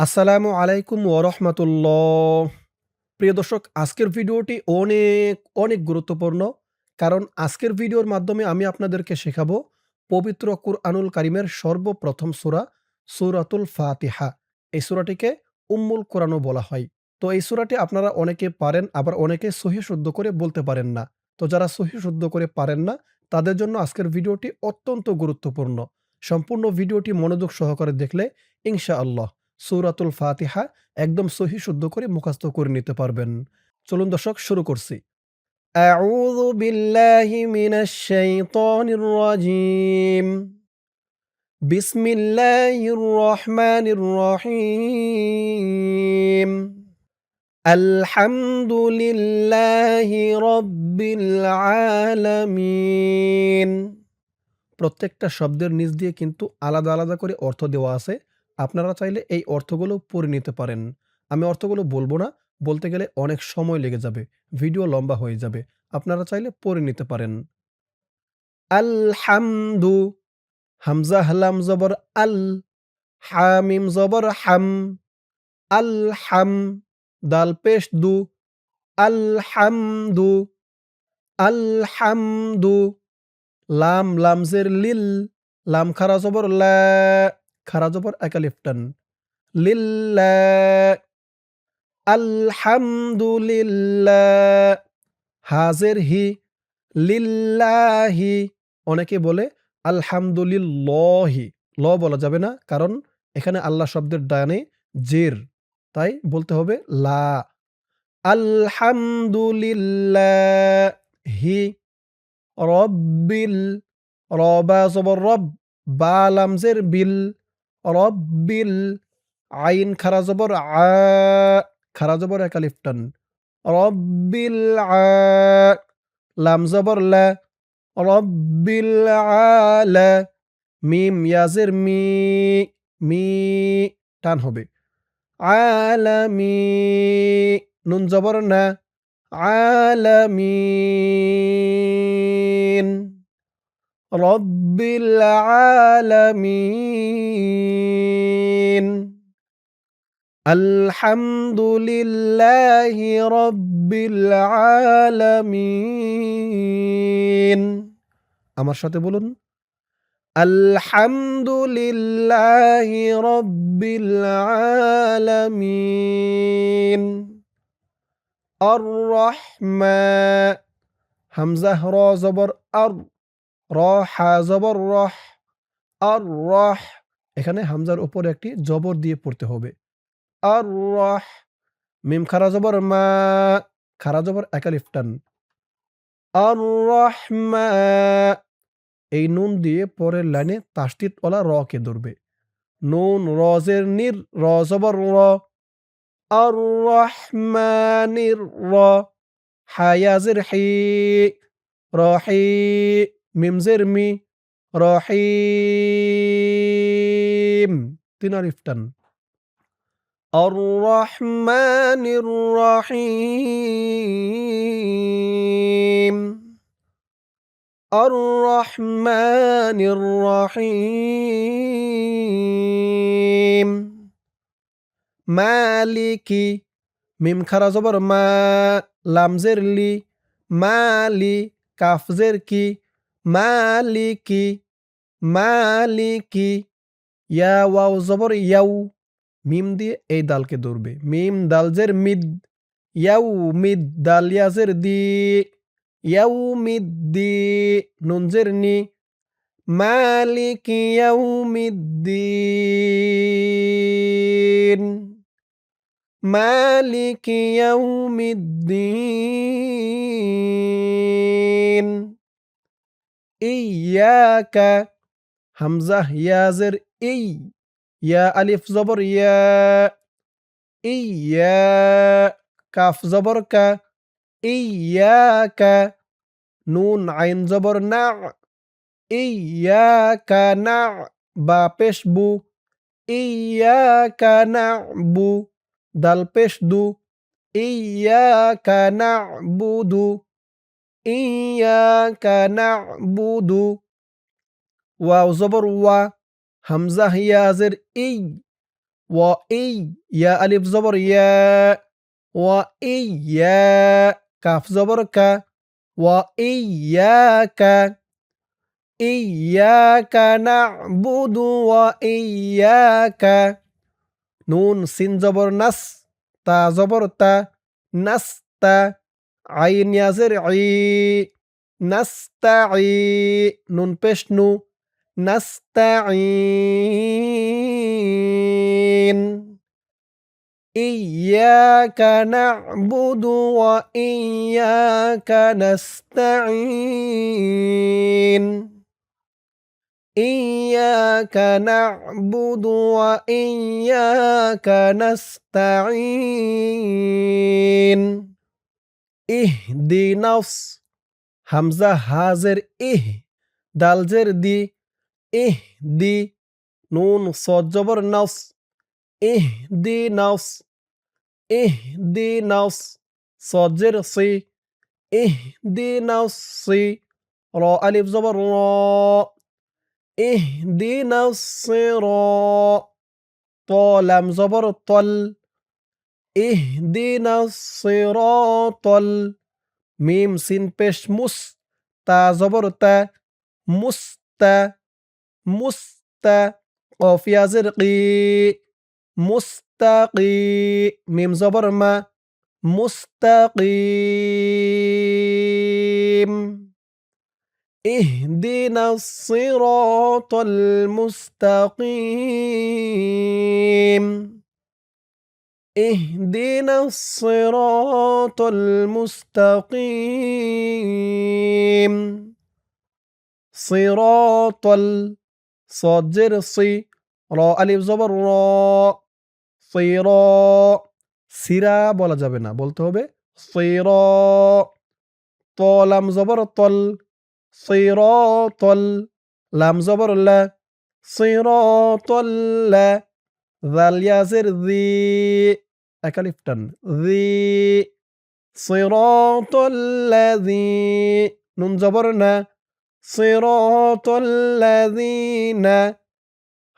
আসসালামু আলাইকুম ওরহমতুল্লাহ। প্রিয় দর্শক, আজকের ভিডিওটি অনেক গুরুত্বপূর্ণ। কারণ আজকের ভিডিওর মাধ্যমে আমি আপনাদেরকে শেখাবো পবিত্র কুরআনুল কারিমের সর্বপ্রথম সূরা, সূরাতুল ফাতিহা। এই সূরাটিকে উম্মুল কোরআনও বলা হয়। তো এই সূরাটি আপনারা অনেকে পারেন, আবার অনেকে সহিহ শুদ্ধ করে বলতে পারেন না। তো যারা সহিহ শুদ্ধ করে পারেন না, তাদের জন্য আজকের ভিডিওটি অত্যন্ত গুরুত্বপূর্ণ। সম্পূর্ণ ভিডিওটি মনোযোগ সহকারে দেখলে ইনশাআল্লাহ সূরাতুল ফাতিহা একদম সহিহ শুদ্ধ করে মুখস্থ করে নিতে পারবেন। চলুন দর্শক, শুরু করছি। আউযু বিল্লাহি মিনাশ শাইতানির রাজীম। বিসমিল্লাহির রহমানির রহিম। আলহামদুলিল্লাহি রাব্বিল আলামিন। প্রত্যেকটা শব্দের নিচ দিয়ে কিন্তু আলাদা করে অর্থ দেওয়া আছে। আপনারা চাইলে এই অর্থগুলো পড়ে নিতে পারেন। আমি অর্থগুলো বলব না, বলতে গেলে অনেক সময় লেগে যাবে। ভিডিও লম্বা হয়ে যাবে। আপনারা চাইলে পড়ে নিতে পারেন। আলহামদু, হামজা লাম জবর আল, হামিম জবর হাম, আলহাম, দাল পেশ দু, আলহামদু, আলহামদু, লাম লামজের লিল, লাম খারা জবর লা, খারা জবর একালিফ টান, লিল্লাহ, আলহামদুলিল্লাহ, হাজের হি, লিল্লাহি। অনেকে বলে আলহামদুলিল্লাহি, ল বলা যাবে না, কারণ এখানে আল্লাহ শব্দের ডানে জের, তাই বলতে হবে লা। আলহামদুলিল্লাহি রব্বিল, রবা জবর রব, বা লামজের বিল, রব্বিল, আইন খারা জবর আ, খারা জবর একালিফ টান, রব্বিল আ, লাম জবর লা, রব্বিল আলা, মিম ইয়াজের মি, মি টান হবে, আলামি, নুন জবর না, আলামিন, রব্বিল আলামিন। আলহামদুলিল্লাহি রব্বিল আলামিন। আমার সাথে বলুন, আলহামদুলিল্লাহি রব্বিল আলামিন। আর রহমা, হামজা র জবর আর, র হা জবর রহ, আর রহ, এখানে হামজার উপরে একটি জবর দিয়ে পড়তে হবে। আর রহ, মিম খারা জবর মা, খারা জবর একালিফ টান, আর রহমা। এই নুন দিয়ে পরের লাইনে তাসদিদ ওয়ালা র কে ধরবে। নুন রজের নির, র জবর র, আর রহমানির র, হায়াজের হি, রহি, মিমজের মি, রহিম, তিন আলিফ টান। আর রহমানির রহিম, আর রহমানির রহিম। মালিকি, মিম খারা জবর মা, লামজের লি, মালি, কাফজের কি, মালিকি, মালিকি। ইয়া ওয়াও জবর ইয়াউ, মিম দিয়ে এই দালকে ধরবে। মিম দালজের মিদ, ইয়াউ মিদ, দাল ইয়াজের দি, ইয়াউ মিদ দি, নুনজের নি, মালিকি ইয়াউমিদ্দিন, মালিকি ইয়াউমিদ্দিন। ইয়াকা, হামজা ইয়াজের এই, ইয়া আলিফ জবর ইয়া, ইয়া, কাফ জবর কা, ইয়াকা, নুন আইন জবর না, ইয়াকা না, বা পেশ বু, ইয়াকা না'বু, দাল পেশ দু, ইয়াকা না'বুদু, ইয়াকা না'বুদু। ওয়াও জবর ওয়া, হামজা ইয়াজের ই, ওয়া এই ইয়া আলিফ জবর ইয়া ওয়া এই ইয়া কাফ জবর কা ওয়া এই ইয়াকা ইয়াকা না'বুদু ওয়া ইয়াকা নুন সিন জবর নাস তা জবর তা নাস্তা আইন ইয়াজের ই নাস্তাই নুন পেশ নু নাস্তাইন ইয়াকা না'বুদু ওয়া ইয়াকা নাস্তাইন ইয়াকা না'বুদু ওয়া ইয়াকা নাস্তাইন ইহদিনাস হামজা হাজের ইহ দাল জের দি ইহদি নুন সদ জবর নাস ইহদিনাস ইহদিনাস সদ জের সি ইহদিনাস সি র আলিফ জবর র ইহদিনাস সিরাত ত লাম জবর তল ইহদিনাস সিরাতাল মিম সিন পেশ মুস তা জবর তা মুস্তা মুস্তা কফ ইয়াজের কি মুস্তাকি মিম জবর মা মুস্তাকিম ইহদিনাস সিরাতাল মুস্তাকিম ইহদিনাস সিরাতাল মুস্তাকিম সিরাতাল صاد জের সি র আলিফ জবর র সিরা সিরা বলা যাবে না বলতে হবে সিরা ত লাম জবর তল সিরাতাল লাম জবর লা সিরাতাল লা যাল ইয়াজের জি এক আলিফ টান জি সিরাতাল্লাযী নুন জবর না সিরাতাল্লাযীনা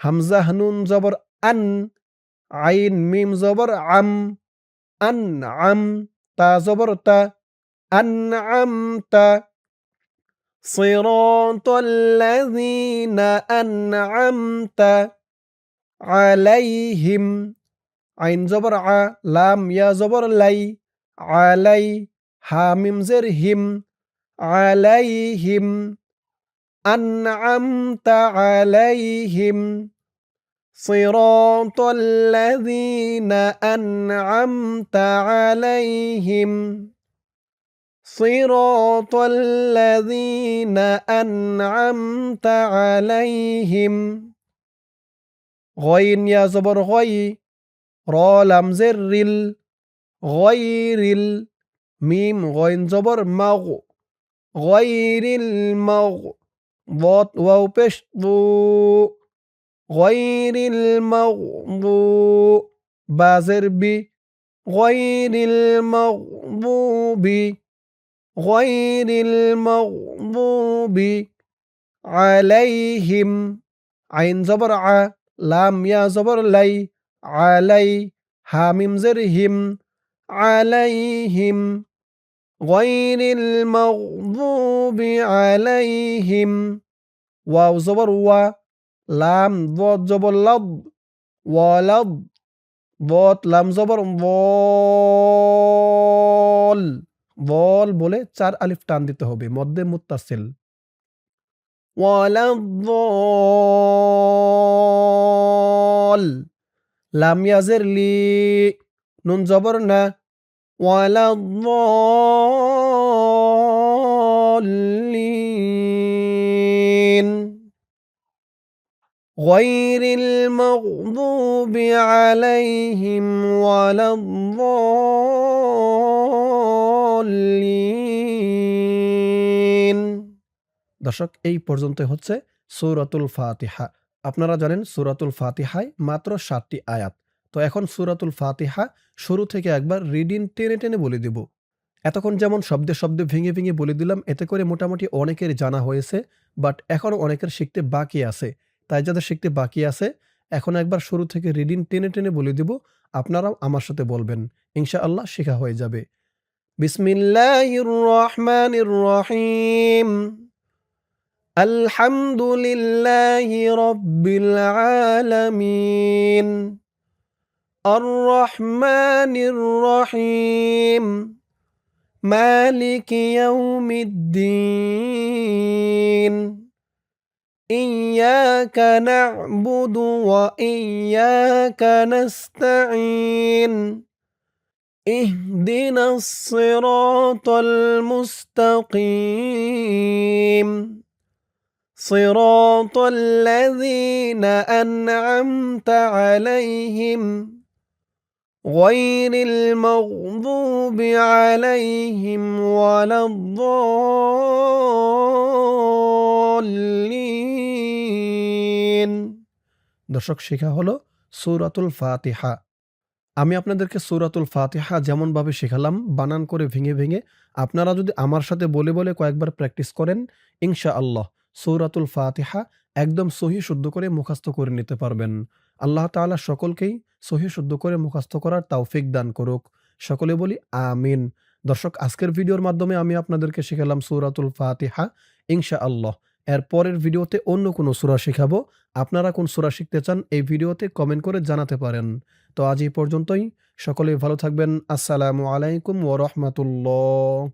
হামজা নুন জবর আন আইন মিম জবর আম আনআম তা জবর তা আনআমতা সিরাতাল্লাযীনা আনআমতা আলাইহিম আইন জবর আ লাম ইয়া জবর লাই আলাই হা মিম জের হিম আলাইহিম আনআমতা আলাইহিম সিরাতাল্লাযীনা আনআমতা আলাইহিম সিরাতাল্লাযীনা আনআমতা আলাইহিম গইন ইয়া জবর গই র লাম জের রিল গয়রিল মিম গইন জবর মাগ গয়রিল মাগ ضاد ওয়াও পেশ দু গয়রিল মাগদু বা জের বি গয়রিল মাগদুবি গয়রিল মাগদুবি আলাইহিম আইন জবর আ লাম ইয়া জবর লাই আলাই হা মিম জের হিম আলাইহিম গয়রিল মাগদুবি আলাইহিম ওয়াও জবর ওয়া লাম ضاد জবর লাদ ওয়ালাদ ضاد লাম জবর বল বল বলে চার আলিফ টান দিতে হবে মধ্যে মুত্তাসিল ওয়ালাদ লাম ইয়াজের লি নুন জবর না ওয়ালাদ্দাল্লিন গায়রিল মাগদুবি আলাইহিম ওয়ালাদ্দাল্লিন। দর্শক এই পর্যন্ত হচ্ছে সূরাতুল ফাতিহা। আপনারা জানেন সূরাতুল ফাতিহায় মাত্র ৭টি আয়াত। তো এখন সূরাতুল ফাতিহা শুরু থেকে একবার রিডিং টেনে টেনে বলে দেব। এতক্ষণ যেমন শব্দে শব্দে ভেঙে ভেঙে বলে দিলাম, এতে করে মোটামুটি অনেকের জানা হয়েছে, বাট এখনও অনেকের শিখতে বাকি আছে। তাই যাদের শিখতে বাকি আছে এখন একবার শুরু থেকে রিডিং টেনে, টেনে বলে দিব। আপনারাও আমার সাথে বলবেন। ইনশাআল্লাহ শেখা হয়ে যাবে। বিসমিল্লাহির রহমানির রহিম। আলহামদুলিল্লাহি রাব্বিল আলামিন। আর রহমানির রহিম। মালিকি ইয়াউমিদ্দিন। ইয়্যাকা না'বুদু ওয়া ইয়্যাকা নাস্তাঈন। ইহদিনাস সিরাতাল মুস্তাকিম। সিরাতাল লাযীনা আন'আমতা আলাইহিম গায়রিল মাগযুবি আলাইহিম ওয়ালাদ-দাল্লিন। দর্শক, শেখা হলো সূরাতুল ফাতিহা। আমি আপনাদেরকে সূরাতুল ফাতিহা যেমনভাবে শেখালাম বানান করে ভেঙে, ভেঙে আপনারা যদি আমার সাথে বলে, বলে কয়েকবার প্র্যাকটিস করেন, ইনশাআল্লাহ সূরাতুল ফাতিহা একদম সহিহ শুদ্ধ করে মুখস্থ করে নিতে পারবেন। আল্লাহ তাআলা সকলকেই সহিহ শুদ্ধ করে মুখস্থ করার তৌফিক দান করুক। সকলে বলি আমিন। দর্শক, আজকের ভিডিওর মাধ্যমে আমি আপনাদেরকে শেখালাম সূরাতুল ফাতিহা। ইনশাআল্লাহ এর পরের ভিডিওতে অন্য কোনো সূরা শেখাবো। আপনারা কোন সূরা শিখতে চান এই ভিডিওতে কমেন্ট করে জানাতে পারেন। তো আজ এই পর্যন্তই। সকলেই ভালো থাকবেন। আসসালামু আলাইকুম ওয়া রাহমাতুল্লাহ।